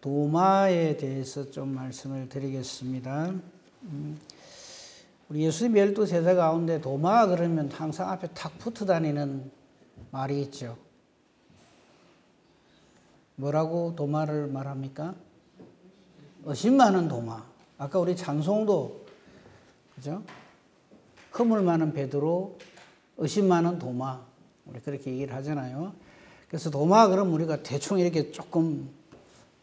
도마에 대해서 좀 말씀을 드리겠습니다. 우리 예수님 12제자 가운데 도마 그러면 항상 앞에 탁 붙어 다니는 말이 있죠. 뭐라고 도마를 말합니까? 의심 많은 도마. 아까 우리 찬송도 그죠? 허물 많은 베드로, 의심 많은 도마. 우리 그렇게 얘기를 하잖아요. 그래서 도마 그럼 우리가 대충 이렇게 조금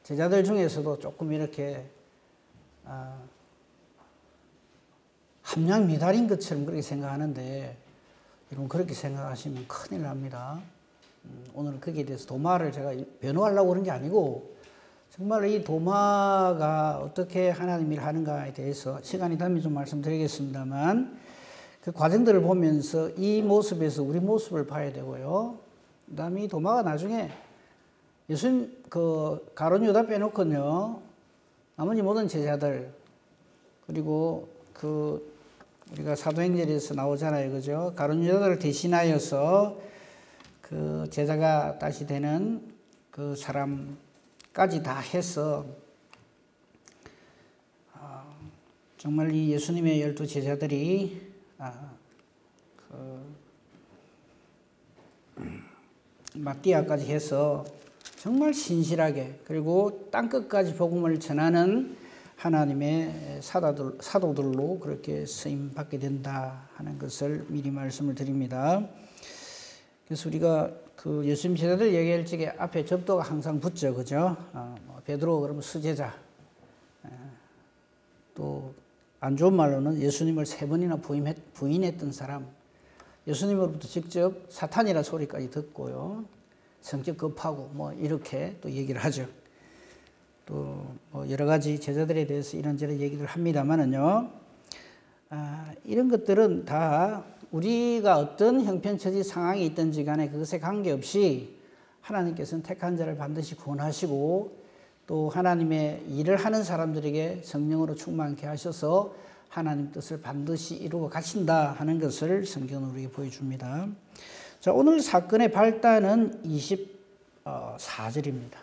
제자들 중에서도 조금 이렇게 함량 미달인 것처럼 그렇게 생각하는데 여러분 그렇게 생각하시면 큰일 납니다. 오늘 거기에 대해서 도마를 제가 변호하려고 그런 게 아니고 정말 이 도마가 어떻게 하나님 일을 하는가에 대해서 시간이 되면 좀 말씀드리겠습니다만 그 과정들을 보면서 이 모습에서 우리 모습을 봐야 되고요. 그 다음에 이 도마가 나중에 예수님 가룟 유다 빼놓고는요, 나머지 모든 제자들, 그리고 우리가 사도행전에서 나오잖아요. 그죠? 가룟 유다를 대신하여서 그 제자가 다시 되는 그 사람까지 다 해서 정말 이 예수님의 12제자들이 마띠아까지 해서 정말 신실하게 그리고 땅끝까지 복음을 전하는 하나님의 사도들로 그렇게 쓰임 받게 된다 하는 것을 미리 말씀을 드립니다. 그래서 우리가 그 예수님 제자들 얘기할 적에 앞에 접도가 항상 붙죠, 그죠? 베드로 그러면 수제자, 또 안 좋은 말로는 예수님을 3번이나 부인했던 사람, 예수님으로부터 직접 사탄이라 소리까지 듣고요. 성격 급하고 뭐 이렇게 또 얘기를 하죠. 또 뭐 여러 가지 제자들에 대해서 이런저런 얘기를 합니다만은요. 이런 것들은 다 우리가 어떤 형편처지 상황이 있든지 간에 그것에 관계없이 하나님께서는 택한 자를 반드시 구원하시고 또 하나님의 일을 하는 사람들에게 성령으로 충만케 하셔서 하나님 뜻을 반드시 이루어 가신다 하는 것을 성경은 우리에게 보여줍니다. 자, 오늘 사건의 발단은 24절입니다.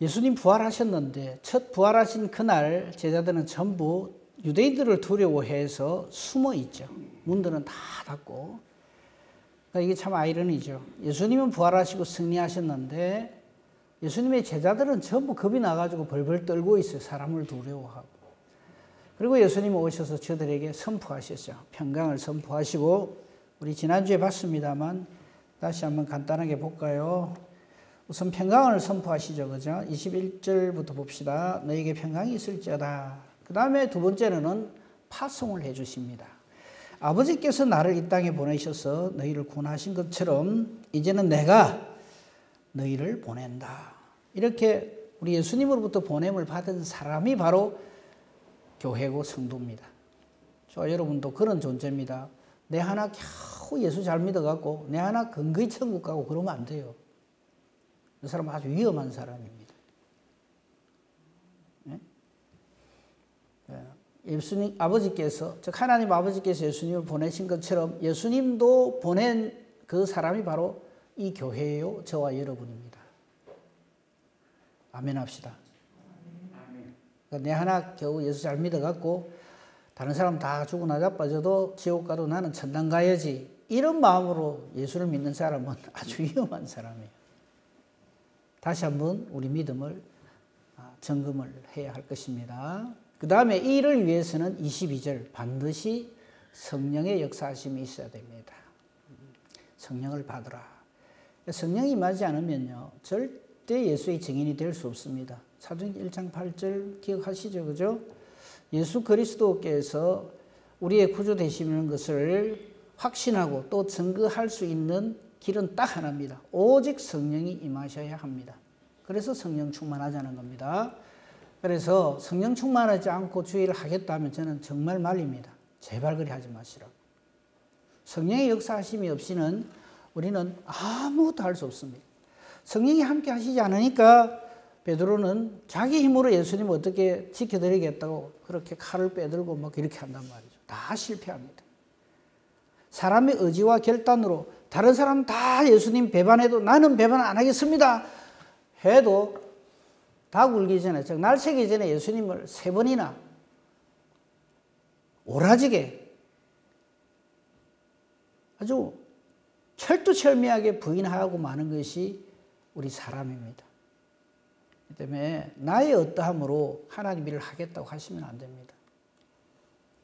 예수님 부활하셨는데 첫 부활하신 그날 제자들은 전부 유대인들을 두려워해서 숨어 있죠. 문들은 다 닫고. 그러니까 이게 참 아이러니죠. 예수님은 부활하시고 승리하셨는데 예수님의 제자들은 전부 겁이 나가지고 벌벌 떨고 있어요. 사람을 두려워하고. 그리고 예수님은 오셔서 저들에게 선포하셨죠. 평강을 선포하시고 우리 지난주에 봤습니다만 다시 한번 간단하게 볼까요? 우선 평강을 선포하시죠. 그죠? 21절부터 봅시다. 너에게 평강이 있을지어다. 그 다음에 두 번째로는 파송을 해 주십니다. 아버지께서 나를 이 땅에 보내셔서 너희를 구원하신 것처럼 이제는 내가 너희를 보낸다. 이렇게 우리 예수님으로부터 보냄을 받은 사람이 바로 교회고 성도입니다. 저 여러분도 그런 존재입니다. 내 하나 겨우 예수 잘 믿어갖고 내 하나 근거히 천국 가고 그러면 안 돼요. 그 사람은 아주 위험한 사람입니다. 네? 예수님 아버지께서 즉 하나님 아버지께서 예수님을 보내신 것처럼 예수님도 보낸 그 사람이 바로 이 교회예요. 저와 여러분입니다. 아멘 합시다. 그러니까 내 하나 겨우 예수 잘 믿어갖고 다른 사람 다 죽고 나 자빠져도 지옥 가도 나는 천당 가야지 이런 마음으로 예수를 믿는 사람은 아주 위험한 사람이에요. 다시 한번 우리 믿음을 점검을 해야 할 것입니다. 그 다음에 이 일을 위해서는 22절 반드시 성령의 역사하심이 있어야 됩니다. 성령을 받으라. 성령이 임하지 않으면요 절대 예수의 증인이 될 수 없습니다. 사도행전 1장 8절 기억하시죠? 그죠? 예수 그리스도께서 우리의 구주 되시는 것을 확신하고 또 증거할 수 있는 길은 딱 하나입니다. 오직 성령이 임하셔야 합니다. 그래서 성령 충만하자는 겁니다. 그래서 성령 충만하지 않고 주의를 하겠다면 저는 정말 말립니다. 제발 그리 하지 마시라고. 성령의 역사하심이 없이는 우리는 아무것도 할 수 없습니다. 성령이 함께 하시지 않으니까 베드로는 자기 힘으로 예수님을 어떻게 지켜드리겠다고 그렇게 칼을 빼들고 막 이렇게 한단 말이죠. 다 실패합니다. 사람의 의지와 결단으로 다른 사람 다 예수님 배반해도 나는 배반 안 하겠습니다. 해도 닭 울기 전에, 즉 날 새기 전에 예수님을 3번이나 오라지게 아주 철두철미하게 부인하고 마는 것이 우리 사람입니다. 그렇기 때문에 나의 어떠함으로 하나님 일을 하겠다고 하시면 안 됩니다.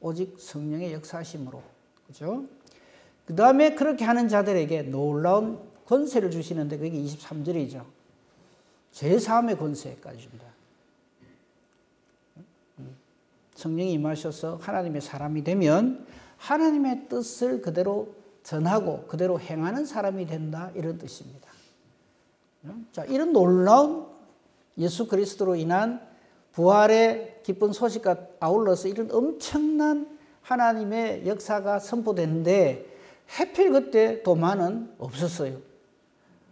오직 성령의 역사심으로. 그죠? 그 다음에 그렇게 하는 자들에게 놀라운 권세를 주시는데 그게 23절이죠. 제3의 권세까지 준다. 성령이 임하셔서 하나님의 사람이 되면 하나님의 뜻을 그대로 전하고 그대로 행하는 사람이 된다. 이런 뜻입니다. 자, 이런 놀라운 예수 그리스도로 인한 부활의 기쁜 소식과 아울러서 이런 엄청난 하나님의 역사가 선포되는데 하필 그때 도마는 없었어요.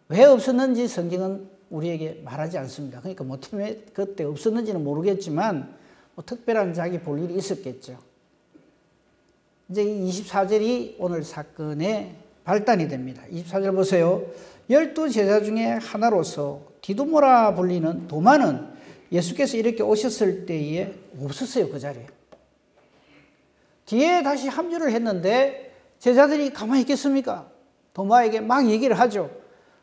왜 없었는지 성경은 우리에게 말하지 않습니다. 그러니까 뭐 때문에 그때 없었는지는 모르겠지만 뭐 특별한 자기 볼 일이 있었겠죠. 이제 24절이 오늘 사건의 발단이 됩니다. 24절 보세요. 12제자 중에 하나로서 디두모라 불리는 도마는 예수께서 이렇게 오셨을 때에 없었어요. 그 자리에. 뒤에 다시 합류를 했는데 제자들이 가만히 있겠습니까? 도마에게 막 얘기를 하죠.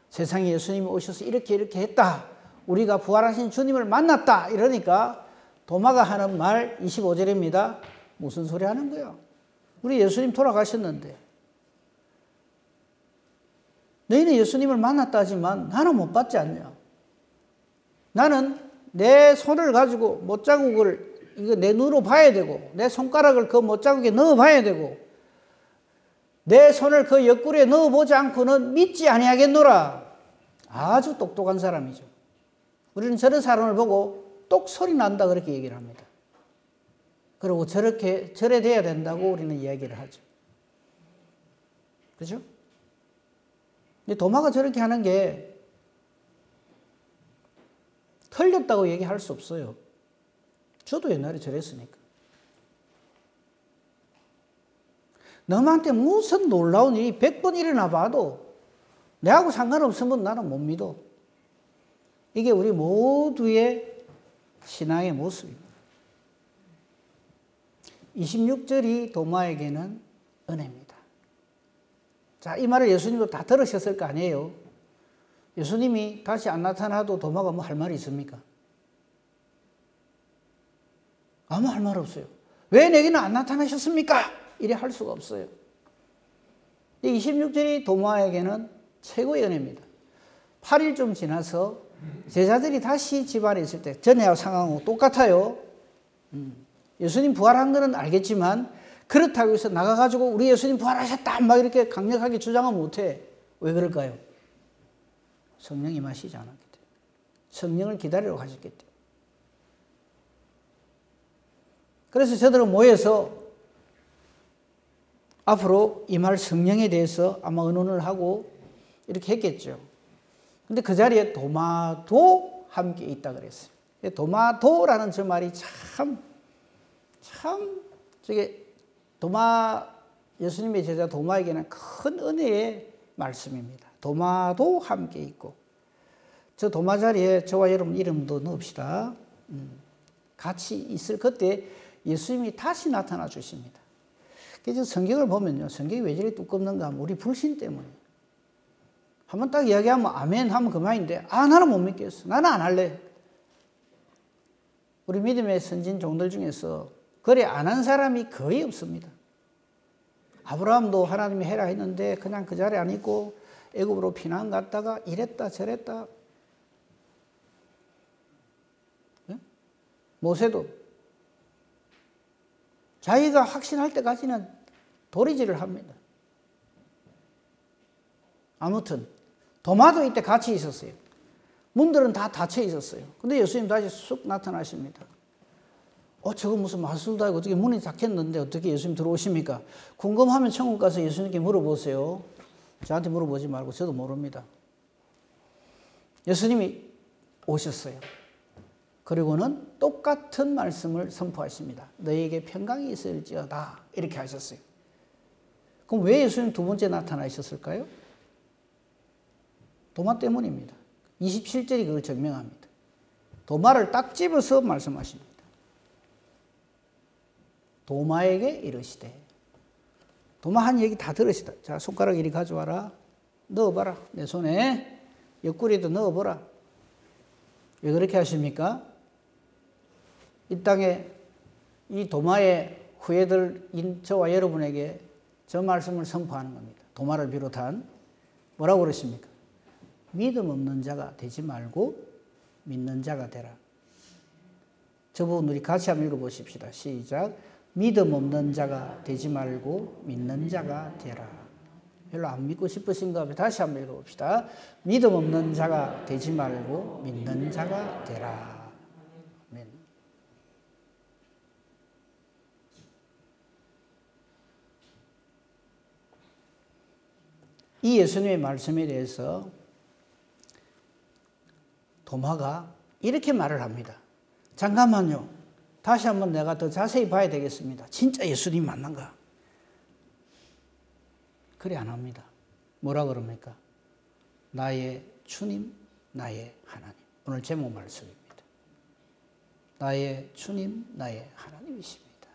세상에 예수님이 오셔서 이렇게 했다. 우리가 부활하신 주님을 만났다. 이러니까 도마가 하는 말 25절입니다. 무슨 소리 하는 거야? 우리 예수님 돌아가셨는데 너희는 예수님을 만났다 하지만 나는 못 봤지 않냐? 나는 내 손을 가지고 못자국을 이거 내 눈으로 봐야 되고 내 손가락을 그 못자국에 넣어 봐야 되고 내 손을 그 옆구리에 넣어 보지 않고는 믿지 아니하겠노라. 아주 똑똑한 사람이죠. 우리는 저런 사람을 보고 똑소리 난다 그렇게 얘기를 합니다. 그리고 저래 돼야 된다고 우리는 이야기를 하죠. 그렇죠? 근데 도마가 저렇게 하는 게 틀렸다고 얘기할 수 없어요. 저도 옛날에 저랬으니까. 너한테 무슨 놀라운 일이 100번 일어나 봐도 내하고 상관없으면 나는 못 믿어. 이게 우리 모두의 신앙의 모습입니다. 26절이 도마에게는 은혜입니다. 자, 이 말을 예수님도 다 들으셨을 거 아니에요. 예수님이 다시 안 나타나도 도마가 뭐 할 말이 있습니까? 아무 할 말 없어요. 왜 내게는 안 나타나셨습니까? 이래 할 수가 없어요. 26절이 도마에게는 최고의 은혜입니다. 8일쯤 지나서 제자들이 다시 집안에 있을 때 전에와 상황하고 똑같아요. 예수님 부활한 거는 알겠지만 그렇다고 해서 나가가지고 우리 예수님 부활하셨다 막 이렇게 강력하게 주장은 못해. 왜 그럴까요? 성령이 임하시지 않았기 때문에. 성령을 기다리러 가셨기 때문에. 그래서 저들은 모여서 앞으로 임할 성령에 대해서 아마 의논을 하고 이렇게 했겠죠. 근데 그 자리에 도마도 함께 있다 그랬어요. 도마도라는 저 말이 참 저게 예수님의 제자 도마에게는 큰 은혜의 말씀입니다. 도마도 함께 있고. 저 도마 자리에 저와 여러분 이름도 넣읍시다. 같이 있을 그때 예수님이 다시 나타나 주십니다. 그래서 성경을 보면요. 성경이 왜 저리 두껍는가 하면 우리 불신 때문에. 한번 딱 이야기하면 아멘 하면 그만인데 나는 못 믿겠어. 나는 안 할래. 우리 믿음의 선진 종들 중에서 그래 안 한 사람이 거의 없습니다. 아브라함도 하나님이 해라 했는데 그냥 그 자리에 안 있고 애굽으로 피난 갔다가 이랬다 저랬다. 네? 모세도 자기가 확신할 때까지는 도리질을 합니다. 아무튼 도마도 이때 같이 있었어요. 문들은 다 닫혀 있었어요. 근데 예수님 다시 쑥 나타나십니다. 저거 무슨 마술도 아니고 어떻게 문이 닫혔는데 어떻게 예수님 들어오십니까? 궁금하면 천국 가서 예수님께 물어보세요. 저한테 물어보지 말고 저도 모릅니다. 예수님이 오셨어요. 그리고는 똑같은 말씀을 선포하십니다. 너희에게 평강이 있을지어다. 이렇게 하셨어요. 그럼 왜 예수님 두 번째 나타나셨을까요? 도마 때문입니다. 27절이 그걸 증명합니다. 도마를 딱 집어서 말씀하십니다. 도마에게 이르시되. 도마 한 얘기 다 들으시다. 자, 손가락 이리 가져와라. 넣어봐라. 내 손에 옆구리도 넣어보라. 왜 그렇게 하십니까? 이 땅에 이 도마의 후예들인 저와 여러분에게 저 말씀을 선포하는 겁니다. 도마를 비롯한 뭐라고 그러십니까? 믿음 없는 자가 되지 말고 믿는 자가 되라. 저 부분 우리 같이 한번 읽어보십시다. 시작. 믿음 없는 자가 되지 말고 믿는 자가 되라. 별로 안 믿고 싶으신가 봐요. 다시 한번 읽어봅시다. 믿음 없는 자가 되지 말고 믿는 자가 되라. 아멘. 이 예수님의 말씀에 대해서 도마가 이렇게 말을 합니다. 잠깐만요. 다시 한번 내가 더 자세히 봐야 되겠습니다. 진짜 예수님 맞는가? 그래 안 합니다. 뭐라 그럽니까? 나의 주님, 나의 하나님. 오늘 제목 말씀입니다. 나의 주님, 나의 하나님이십니다.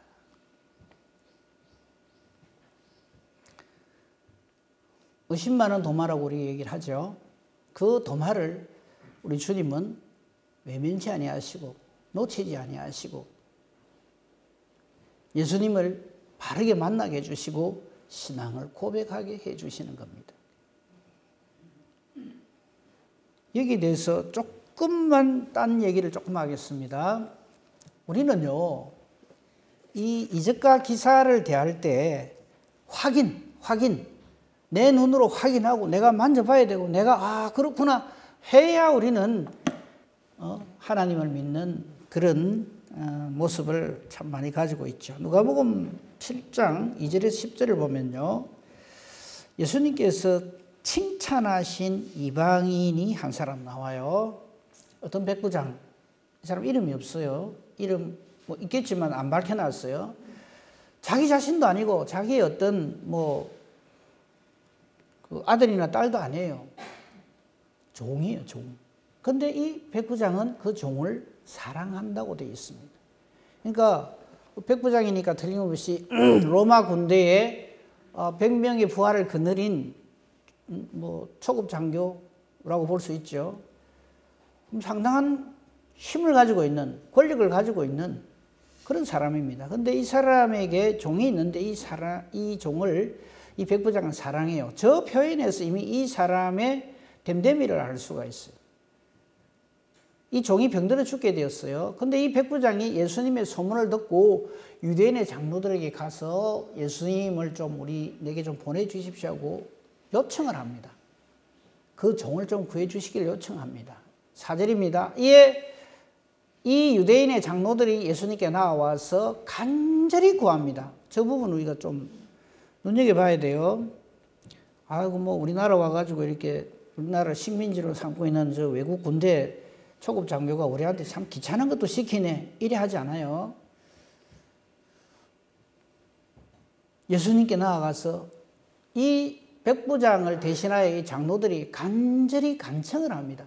의심 많은 도마라고 우리 얘기를 하죠. 그 도마를 우리 주님은 외면치 아니하시고 놓치지 아니하시고 예수님을 바르게 만나게 해주시고 신앙을 고백하게 해주시는 겁니다. 여기에 대해서 조금만 딴 얘기를 조금 하겠습니다. 우리는요, 이 이적과 기사를 대할 때 확인, 내 눈으로 확인하고 내가 만져봐야 되고 내가 그렇구나 해야 우리는 하나님을 믿는 그런 모습을 참 많이 가지고 있죠. 누가복음 7장 2절에서 10절을 보면요. 예수님께서 칭찬하신 이방인이 한 사람 나와요. 어떤 백부장. 이 사람 이름이 없어요. 이름 뭐 있겠지만 안 밝혀놨어요. 자기 자신도 아니고 자기의 어떤 그 아들이나 딸도 아니에요. 종이에요, 종. 근데 이 백부장은 그 종을 사랑한다고 되어 있습니다. 그러니까 백부장이니까 틀림없이 로마 군대에 100명의 부하를 거느린 초급 장교라고 볼 수 있죠. 상당한 힘을 가지고 있는, 권력을 가지고 있는 그런 사람입니다. 그런데 이 사람에게 종이 있는데 이 종을 이 백부장은 사랑해요. 저 표현에서 이미 이 사람의 됨됨이를 알 수가 있어요. 이 종이 병들어 죽게 되었어요. 근데 이 백부장이 예수님의 소문을 듣고 유대인의 장로들에게 가서 예수님을 내게 좀 보내주십시오 하고 요청을 합니다. 그 종을 좀 구해주시길 요청합니다. 4절입니다. 이 유대인의 장로들이 예수님께 나와서 간절히 구합니다. 저 부분 우리가 좀 눈여겨봐야 돼요. 우리나라 와가지고 이렇게 우리나라 식민지로 삼고 있는 저 외국 군대 초급 장교가 우리한테 참 귀찮은 것도 시키네. 이래 하지 않아요. 예수님께 나아가서 이 백부장을 대신하여 이 장로들이 간절히 간청을 합니다.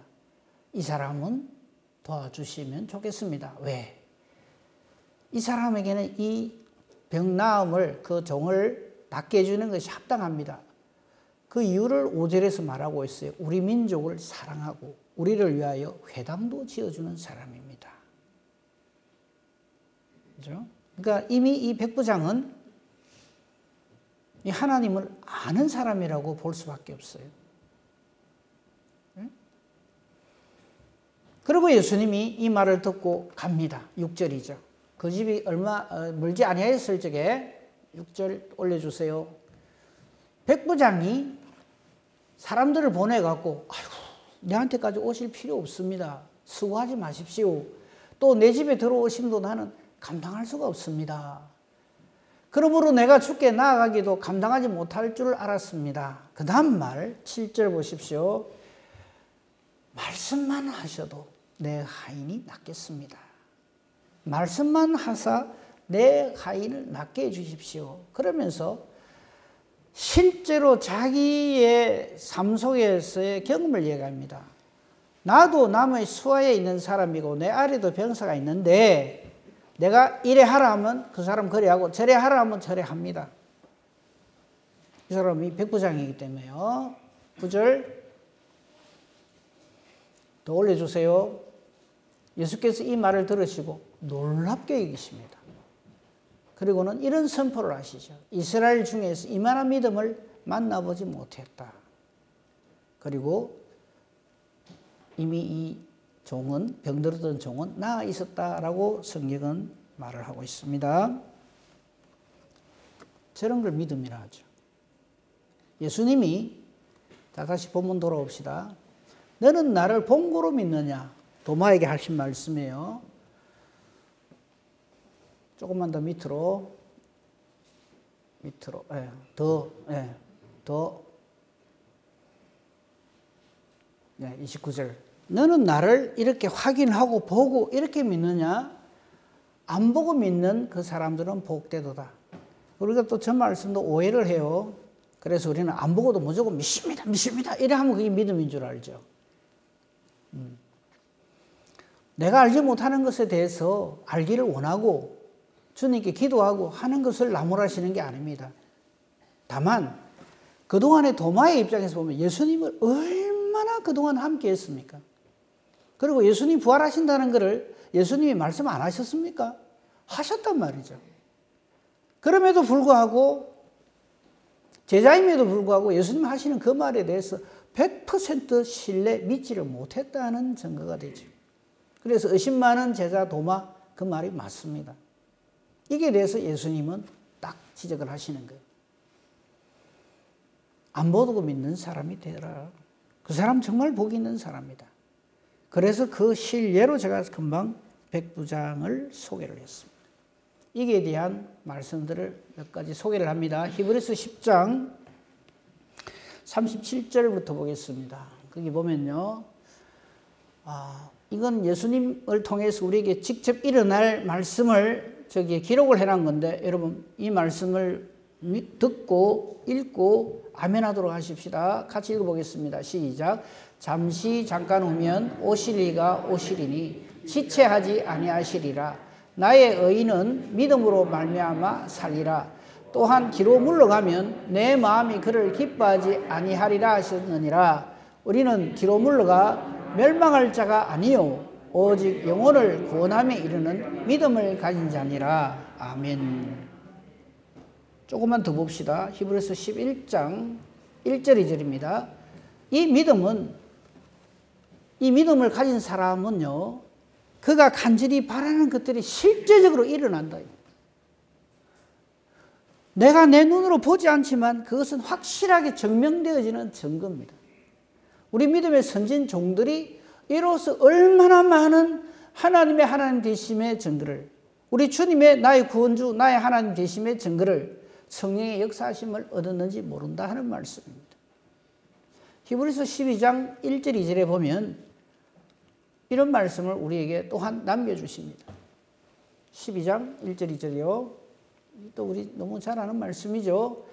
이 사람은 도와주시면 좋겠습니다. 왜? 이 사람에게는 이 병 나음을 그 종을 낫게 해주는 것이 합당합니다. 그 이유를 5절에서 말하고 있어요. 우리 민족을 사랑하고 우리를 위하여 회당도 지어주는 사람입니다. 그죠? 그러니까 이미 이 백부장은 이 하나님을 아는 사람이라고 볼 수밖에 없어요. 그리고 예수님이 이 말을 듣고 갑니다. 6절이죠. 그 집이 얼마 멀지 아니하였을 적에 6절 올려주세요. 백부장이 사람들을 보내갖고 내한테까지 오실 필요 없습니다. 수고하지 마십시오. 또 내 집에 들어오심도 나는 감당할 수가 없습니다. 그러므로 내가 주께 나아가기도 감당하지 못할 줄 알았습니다. 그 다음 말 7절 보십시오. 말씀만 하셔도 내 하인이 낫겠습니다. 말씀만 하사 내 하인을 낫게 해주십시오. 그러면서 실제로 자기의 삶 속에서의 경험을 얘기합니다. 나도 남의 수하에 있는 사람이고 내 아래도 병사가 있는데 내가 이래 하라 하면 그 사람 그래 하고 저래 하라 하면 저래 합니다. 이 사람이 백부장이기 때문에요. 9절 더 올려주세요. 예수께서 이 말을 들으시고 놀랍게 여기십니다. 그리고는 이런 선포를 하시죠. 이스라엘 중에서 이만한 믿음을 만나보지 못했다. 그리고 이미 이 종은, 병들었던 종은 나아 있었다라고 성경은 말을 하고 있습니다. 저런 걸 믿음이라 하죠. 예수님이, 자 다시 본문 돌아옵시다. 너는 나를 본고로 믿느냐? 도마에게 하신 말씀이에요. 조금만 더 밑으로, 더, 29절. 너는 나를 이렇게 확인하고 보고 이렇게 믿느냐? 안 보고 믿는 그 사람들은 복되도다. 우리가 또 저 말씀도 오해를 해요. 그래서 우리는 안 보고도 무조건 믿습니다. 이래 하면 그게 믿음인 줄 알죠. 내가 알지 못하는 것에 대해서 알기를 원하고 주님께 기도하고 하는 것을 나무라시는 게 아닙니다. 다만 그동안의 도마의 입장에서 보면 예수님을 얼마나 그동안 함께 했습니까? 그리고 예수님 부활하신다는 것을 예수님이 말씀 안 하셨습니까? 하셨단 말이죠. 그럼에도 불구하고 제자임에도 불구하고 예수님 하시는 그 말에 대해서 100% 신뢰 믿지를 못했다는 증거가 되죠. 그래서 의심 많은 제자 도마 그 말이 맞습니다. 이게 대해서 예수님은 딱 지적을 하시는 거예요. 안 보고 믿는 사람이 되라. 그 사람 정말 복 있는 사람이다. 그래서 그 실례로 제가 금방 백부장을 소개를 했습니다. 이게 대한 말씀들을 몇 가지 소개를 합니다. 히브리서 10장 37절부터 보겠습니다. 거기 보면요. 이건 예수님을 통해서 우리에게 직접 일어날 말씀을 저기에 기록을 해놓은 건데 여러분 이 말씀을 듣고 읽고 아멘하도록 하십시다. 같이 읽어보겠습니다. 시작. 잠시 잠깐 후면 오실 이가 오시리니 지체하지 아니하시리라. 나의 의인은 믿음으로 말미암아 살리라. 또한 뒤로 물러가면 내 마음이 그를 기뻐하지 아니하리라 하셨느니라. 우리는 뒤로 물러가 멸망할 자가 아니요 오직 영혼을 구원함에 이르는 믿음을 가진 자니라. 아멘. 조금만 더 봅시다. 히브리서 11장 1절 2절입니다. 이 믿음을 가진 사람은요, 그가 간절히 바라는 것들이 실제적으로 일어난다. 내가 내 눈으로 보지 않지만 그것은 확실하게 증명되어지는 증거입니다. 우리 믿음의 선진 종들이 이로써 얼마나 많은 하나님의 하나님 되심의 증거를, 우리 주님의 나의 구원주 나의 하나님 되심의 증거를 성령의 역사하심을 얻었는지 모른다 하는 말씀입니다. 히브리서 12장 1절 2절에 보면 이런 말씀을 우리에게 또한 남겨주십니다. 12장 1절 2절이요. 또 우리 너무 잘 아는 말씀이죠.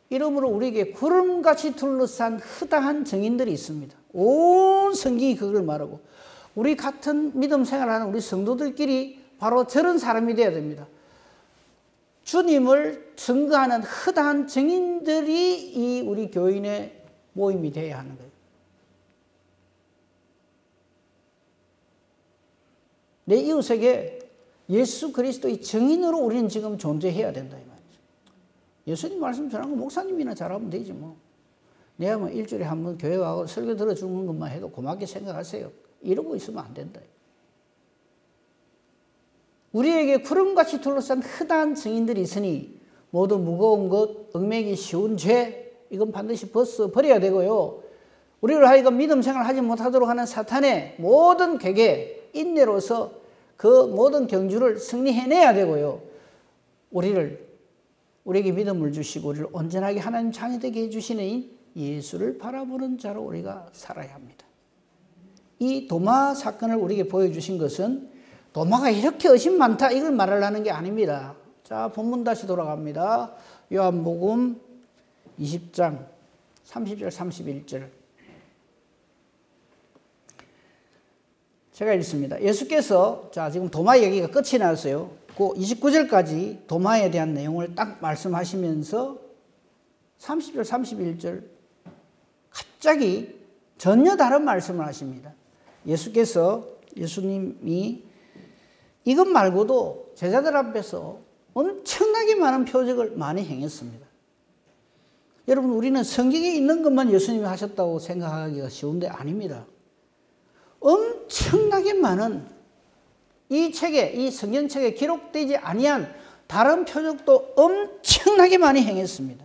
이러므로 우리에게 구름같이 둘러싼 허다한 증인들이 있습니다. 온 성경이 그걸 말하고 우리 같은 믿음 생활하는 우리 성도들끼리 바로 저런 사람이 되어야 됩니다. 주님을 증거하는 허다한 증인들이 이 우리 교인의 모임이 되어야 하는 거예요. 내 이웃에게 예수 그리스도의 증인으로 우리는 지금 존재해야 된다 이 말이죠. 예수님 말씀 전하는 거 목사님이나 잘하면 되지 뭐. 내가 뭐 일주일에 한 번 교회 와서 설교 들어주는 것만 해도 고맙게 생각하세요. 이러고 있으면 안 된다. 우리에게 구름같이 둘러싼 허다한 증인들이 있으니 모든 무거운 것, 얽매기 쉬운 죄 이건 반드시 버려야 되고요. 우리를 하여금 믿음 생활을 하지 못하도록 하는 사탄의 모든 계계, 인내로서 그 모든 경주를 승리해내야 되고요. 우리에게 믿음을 주시고 우리를 온전하게 하나님 자녀되게 해주시는 예수를 바라보는 자로 우리가 살아야 합니다. 이 도마 사건을 우리에게 보여주신 것은 도마가 이렇게 의심 많다 이걸 말하려는 게 아닙니다. 자, 본문 다시 돌아갑니다. 요한복음 20장 30절 31절 제가 읽습니다. 예수께서 자 지금 도마 얘기가 끝이 났어요. 그 29절까지 도마에 대한 내용을 딱 말씀하시면서 30절 31절 갑자기 전혀 다른 말씀을 하십니다. 예수님이 이것 말고도 제자들 앞에서 엄청나게 많은 표적을 많이 행했습니다. 여러분 우리는 성경에 있는 것만 예수님이 하셨다고 생각하기가 쉬운데 아닙니다. 엄청나게 많은 이 책에 이 성경책에 기록되지 아니한 다른 표적도 엄청나게 많이 행했습니다.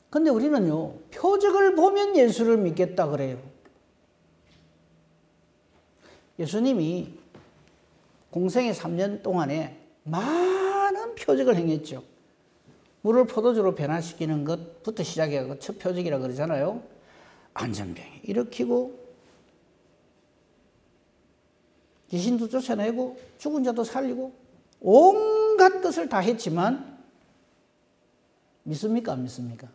근데 우리는요 표적을 보면 예수를 믿겠다 그래요. 예수님이 공생의 3년 동안에 많은 표적을 행했죠. 물을 포도주로 변화시키는 것부터 시작해서 첫 표적이라 그러잖아요. 안전병이 일으키고 귀신도 쫓아내고 죽은 자도 살리고 온갖 것을 다 했지만 믿습니까? 안 믿습니까?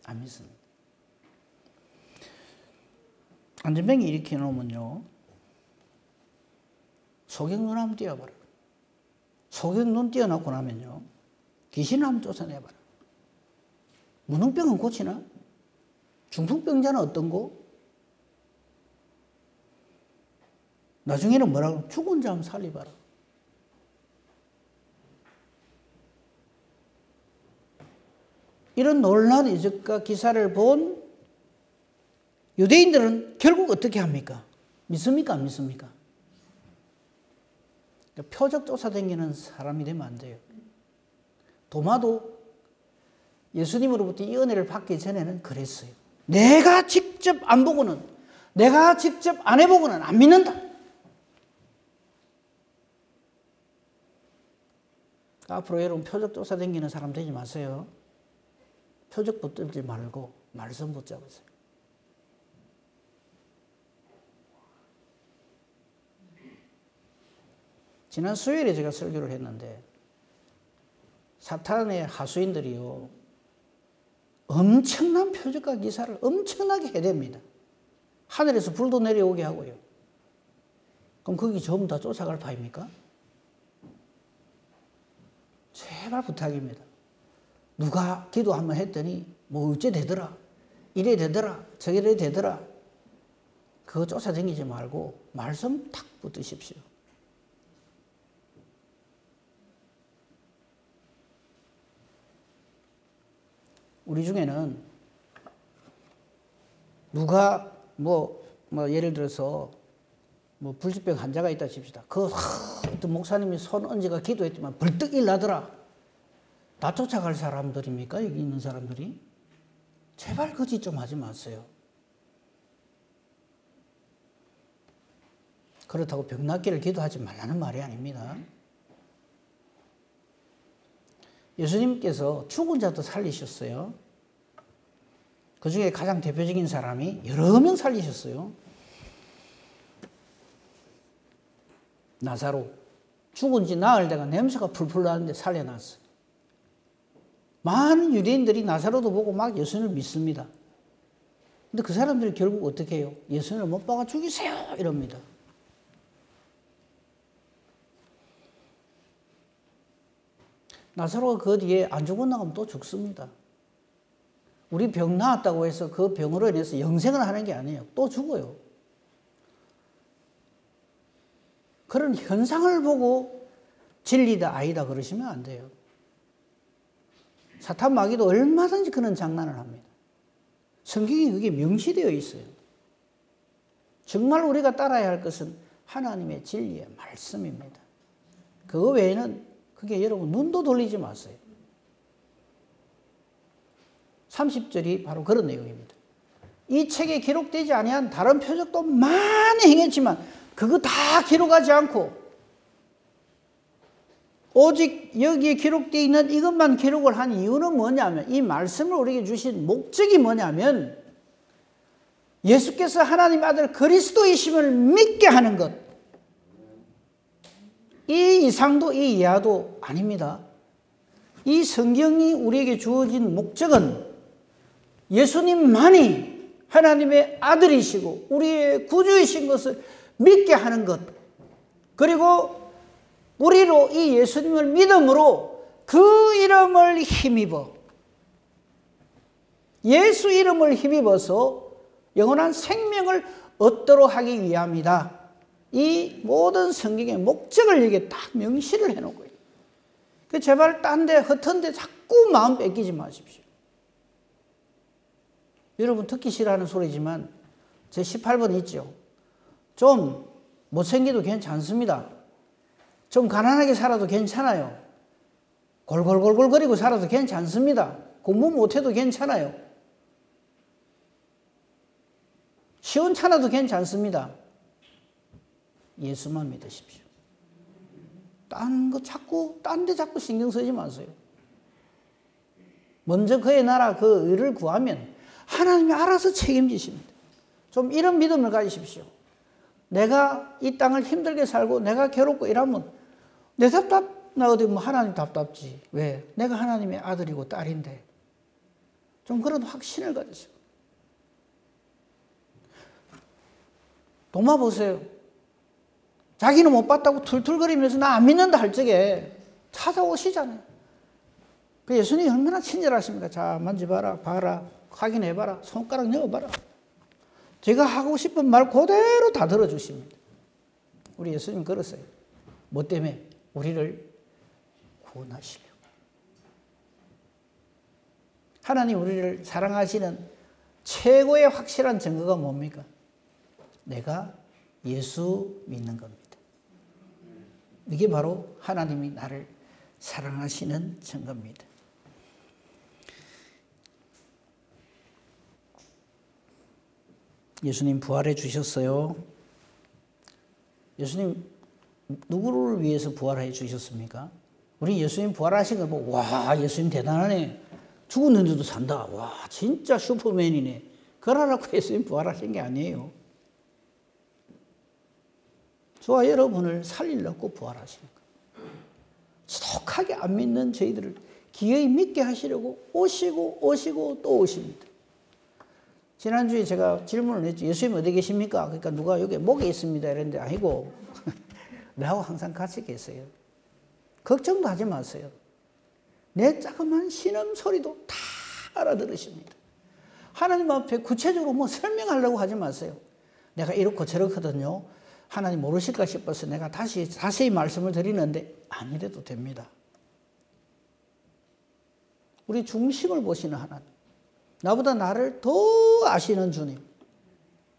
안 믿습니다. 안전병이 일으켜 놓으면요 소경눈 한번 띄워봐라. 소경눈 띄워놓고 나면요 귀신을 한번 쫓아내봐라. 무능병은 고치나? 중풍병자는 어떤고? 나중에는 뭐라고? 죽은 자 한번 살리봐라. 이런 놀라운 이적과 기사를 본 유대인들은 결국 어떻게 합니까? 믿습니까? 안 믿습니까? 표적 쫓아다니는 사람이 되면 안 돼요. 도마도 예수님으로부터 이 은혜를 받기 전에는 그랬어요. 내가 직접 안 보고는, 내가 직접 안 해보고는 안 믿는다. 앞으로 여러분 표적 쫓아다니는 사람 되지 마세요. 표적 붙들지 말고 말씀 붙잡으세요. 지난 수요일에 제가 설교를 했는데 사탄의 하수인들이요 엄청난 표적과 기사를 엄청나게 해댑니다. 하늘에서 불도 내려오게 하고요. 그럼 거기 전부 다 쫓아갈 파입니까? 제발 부탁입니다. 누가 기도 한번 했더니 뭐 어째 되더라, 이래 되더라, 저래 되더라, 그거 쫓아다니지 말고 말씀 탁 붙드십시오. 우리 중에는 누가 예를 들어서 불치병 환자가 있다 칩시다. 어떤 목사님이 손 얹어가 기도했지만 벌떡 일나더라. 다 쫓아갈 사람들입니까? 여기 있는 사람들이? 제발 거짓 좀 하지 마세요. 그렇다고 병 낫기를 기도하지 말라는 말이 아닙니다. 예수님께서 죽은 자도 살리셨어요. 그 중에 가장 대표적인 사람이 여러 명 살리셨어요. 나사로 죽은 지 나흘 돼가 냄새가 풀풀 나는데 살려놨어요. 많은 유대인들이 나사로도 보고 막 예수님을 믿습니다. 근데 그 사람들이 결국 어떻게 해요? 예수님을 못 박아 죽이세요 이럽니다. 나사로가 그 뒤에 안 죽어나가면 또 죽습니다. 우리 병 나았다고 해서 그 병으로 인해서 영생을 하는 게 아니에요. 또 죽어요. 그런 현상을 보고 진리다 아니다 그러시면 안 돼요. 사탄 마귀도 얼마든지 그런 장난을 합니다. 성경에 그게 명시되어 있어요. 정말 우리가 따라야 할 것은 하나님의 진리의 말씀입니다. 그거 외에는 그게 여러분 눈도 돌리지 마세요. 30절이 바로 그런 내용입니다. 이 책에 기록되지 아니한 다른 표적도 많이 행했지만 그거 다 기록하지 않고 오직 여기에 기록되어 있는 이것만 기록을 한 이유는 뭐냐면 이 말씀을 우리에게 주신 목적이 뭐냐면 예수께서 하나님의 아들 그리스도이심을 믿게 하는 것. 이 이상도 이 이하도 아닙니다. 이 성경이 우리에게 주어진 목적은 예수님만이 하나님의 아들이시고 우리의 구주이신 것을 믿게 하는 것, 그리고 우리로 이 예수님을 믿음으로 그 이름을 힘입어, 예수 이름을 힘입어서 영원한 생명을 얻도록 하기 위함이다. 이 모든 성경의 목적을 여기에 딱 명시를 해놓은 거예요. 제발 딴 데 흩은 데 자꾸 마음 뺏기지 마십시오. 여러분 듣기 싫어하는 소리지만 제 18번 있죠. 좀 못생겨도 괜찮습니다. 좀 가난하게 살아도 괜찮아요. 골골골골거리고 살아도 괜찮습니다. 공부 못해도 괜찮아요. 시원찮아도 괜찮습니다. 예수만 믿으십시오. 딴 데 자꾸 신경 쓰지 마세요. 먼저 그의 나라 그 의를 구하면 하나님이 알아서 책임지십니다. 좀 이런 믿음을 가지십시오. 내가 이 땅을 힘들게 살고 내가 괴롭고 이러면 나 어디 뭐 하나님 답답지. 왜? 내가 하나님의 아들이고 딸인데. 좀 그런 확신을 가지시고. 도마 보세요. 자기는 못 봤다고 툴툴거리면서 나 안 믿는다 할 적에 찾아오시잖아요. 그 예수님이 얼마나 친절하십니까? 자, 만져봐라, 봐라, 확인해봐라, 손가락 넣어봐라. 제가 하고 싶은 말 그대로 다 들어주십니다. 우리 예수님 그러세요. 뭐 때문에? 우리를 구원하시려고. 하나님 우리를 사랑하시는 최고의 확실한 증거가 뭡니까? 내가 예수 믿는 겁니다. 이게 바로 하나님이 나를 사랑하시는 증거입니다. 예수님 부활해 주셨어요. 예수님 누구를 위해서 부활해 주셨습니까? 우리 예수님 부활하신 거 보고 와, 예수님 대단하네. 죽었는데도 산다. 와, 진짜 슈퍼맨이네. 그러라고 예수님 부활하신 게 아니에요. 저와 여러분을 살리려고 부활하시는 거예요. 지독하게 안 믿는 저희들을 기어이 믿게 하시려고 오시고 또 오십니다. 지난주에 제가 질문을 했죠. 예수님 어디 계십니까? 그러니까 누가 여기 목에 있습니다. 이랬는데 아니고 나하고 항상 같이 계세요. 걱정도 하지 마세요. 내 자그마한 신음소리도 다 알아들으십니다. 하나님 앞에 구체적으로 뭐 설명하려고 하지 마세요. 내가 이렇고 저렇거든요. 하나님 모르실까 싶어서 내가 다시 자세히 말씀을 드리는데 아니래도 됩니다. 우리 중심을 보시는 하나님. 나보다 나를 더 아시는 주님.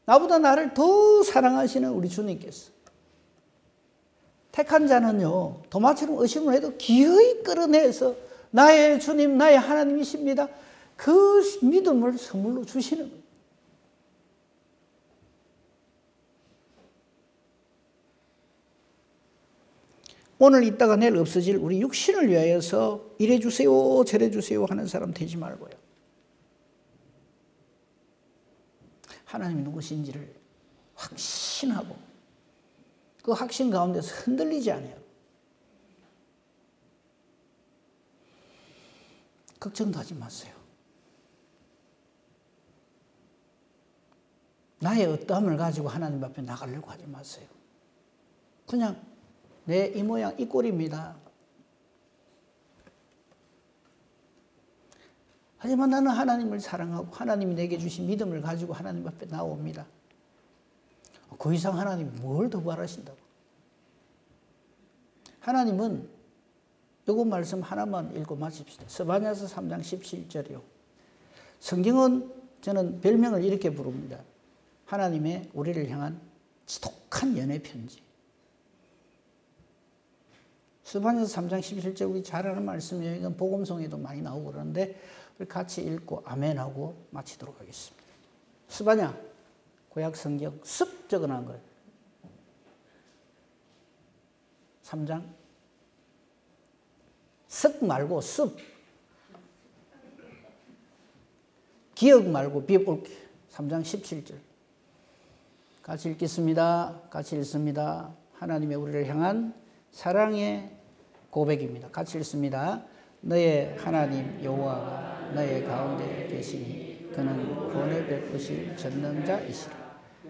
나보다 나를 더 사랑하시는 우리 주님께서. 택한 자는요, 도마처럼 의심을 해도 기어이 끌어내서 나의 주님, 나의 하나님이십니다. 그 믿음을 선물로 주시는 거예요. 오늘 있다가 내일 없어질 우리 육신을 위하여서 이래 주세요, 저래 주세요 하는 사람 되지 말고요. 하나님이 누구신지를 확신하고 그 확신 가운데서 흔들리지 않아요. 걱정도 하지 마세요. 나의 어떠함을 가지고 하나님 앞에 나가려고 하지 마세요. 그냥 내 이 모양 이 꼴입니다. 하지만 나는 하나님을 사랑하고 하나님이 내게 주신 믿음을 가지고 하나님 앞에 나옵니다. 그 이상 하나님이 뭘 더 바라신다고. 하나님은 요거 말씀 하나만 읽고 마칩시다. 스바냐서 3장 17절이요. 성경은 저는 별명을 이렇게 부릅니다. 하나님의 우리를 향한 지독한 연애 편지. 스바냐서 3장 17절 우리 잘 아는 말씀이에요. 이건 복음성에도 많이 나오고 그러는데 우리 같이 읽고 아멘하고 마치도록 하겠습니다. 스바냐 구약 성경 습 적어놓은 거예요. 3장 습 말고 습 기억 말고 비볼게 3장 17절 같이 읽겠습니다. 같이 읽습니다. 하나님의 우리를 향한 사랑의 고백입니다. 같이 읽습니다. 너의 하나님 여호와가 너의 가운데 계시니 그는 구원을 베푸실 전능자이시라.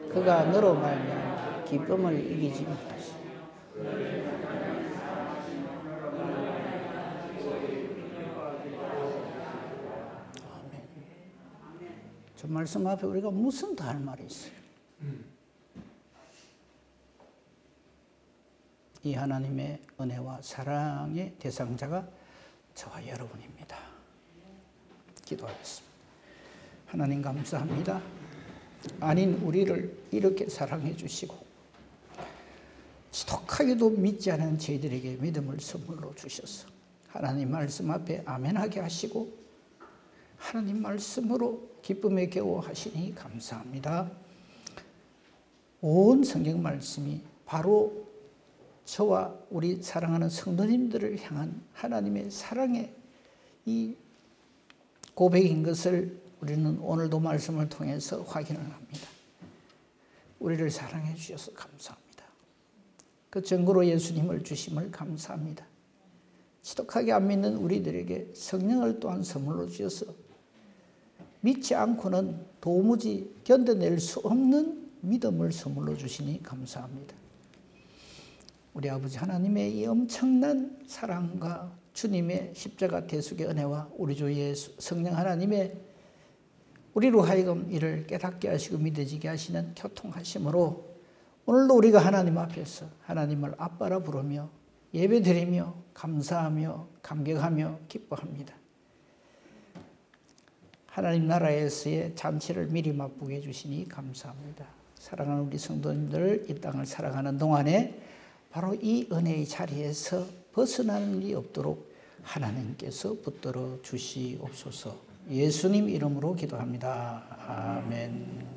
그가 너로 말미암아 기쁨을 이기지 못하시라. 아멘. 저 말씀 앞에 우리가 무슨 더 할 말이 있어요? 이 하나님의 은혜와 사랑의 대상자가 저와 여러분입니다. 기도하겠습니다. 하나님 감사합니다. 아닌 우리를 이렇게 사랑해 주시고 지독하게도 믿지 않은 저희들에게 믿음을 선물로 주셔서 하나님 말씀 앞에 아멘하게 하시고 하나님 말씀으로 기쁨에 겨워하시니 감사합니다. 온 성경 말씀이 바로 저와 우리 사랑하는 성도님들을 향한 하나님의 사랑의 이 고백인 것을 우리는 오늘도 말씀을 통해서 확인을 합니다. 우리를 사랑해 주셔서 감사합니다. 그 증거로 예수님을 주심을 감사합니다. 지독하게 안 믿는 우리들에게 성령을 또한 선물로 주셔서 믿지 않고는 도무지 견뎌낼 수 없는 믿음을 선물로 주시니 감사합니다. 우리 아버지 하나님의 이 엄청난 사랑과 주님의 십자가 대속의 은혜와 우리 주 예수 성령 하나님의 우리로 하여금 이를 깨닫게 하시고 믿어지게 하시는 교통하심으로 오늘도 우리가 하나님 앞에서 하나님을 아빠라 부르며 예배드리며 감사하며 감격하며 기뻐합니다. 하나님 나라에서의 잔치를 미리 맛보게 해주시니 감사합니다. 사랑하는 우리 성도님들 이 땅을 살아가는 동안에 바로 이 은혜의 자리에서 벗어나는 일이 없도록 하나님께서 붙들어 주시옵소서. 예수님 이름으로 기도합니다. 아멘.